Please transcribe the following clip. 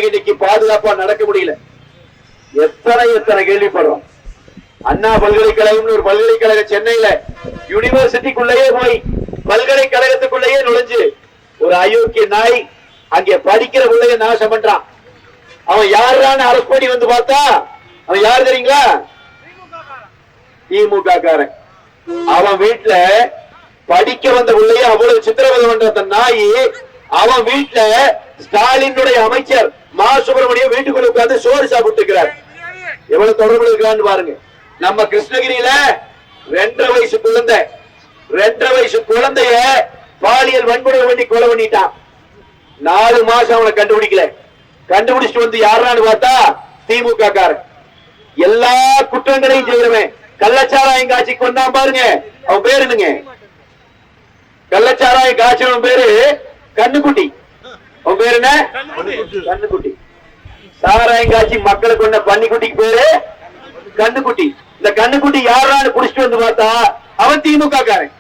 பிள்ளைங்க இன்னைக்கு பாதுகாப்பா நடக்க முடியல. எத்தனை கேள்விப்படுறோம். அண்ணா பல்கலைக்கழகம் ஒரு பல்கலைக்கழகம் சென்னையில யூனிவர்சிட்டிக்குள்ளேயே போய் பல்கலைக்கழகத்துக்குள்ளேயே நுழைஞ்சு ஒரு அயோக்கிய நாய் அங்கே படிக்கிற பிள்ளைய நாசம் பண்றான். அவன் யாரான அரசு பண்ணி வந்து பார்த்தா அவன் யாரு தெரியுங்களா? திமுக காரன். அவன் வீட்டுல படிக்க வந்த பிள்ளைய அவ்வளவு சித்திரவதை பண்ற அந்த நாய் அவன் வீட்டுல ஸ்டாலினுடைய அமைச்சர் மா சுப்பிரமணியம் வீட்டுக்குள்ள உட்கார்ந்து சோறு சாப்பிட்டு இருக்கிறார். எவ்வளவு தொடர்பு இருக்கான்னு பாருங்க. நம்ம கிருஷ்ணகிரியில 2.5 வயசு குழந்தைய பாலியல் வன்முறை பண்ணி கொலை பண்ணிட்டான். 4 மாசம் அவனை கண்டுபிடிக்கல. கண்டுபிடிச்சிட்டு வந்து யாரான்னு பார்த்தா திமுக காரன். எல்லா குற்றங்களையும் செய்யறவன். கள்ளச்சாராயம் காட்சி கொண்டான் பாருங்க. அவன் பேரு என்னங்க? கள்ளச்சாராயம் காட்சியவன் பேரு கண்ணுக்குட்டி. அவன் பேரு என்ன? கண்ணுக்குட்டி. சாராயம் காட்சி மக்களை கொண்ட பன்னிக்குட்டிக்கு பேரு கண்ணுக்குட்டி. இந்த கண்ணுக்குட்டி யாரான்னு புடிச்சிட்டு வந்து பார்த்தா அவன் திமுக காரன்.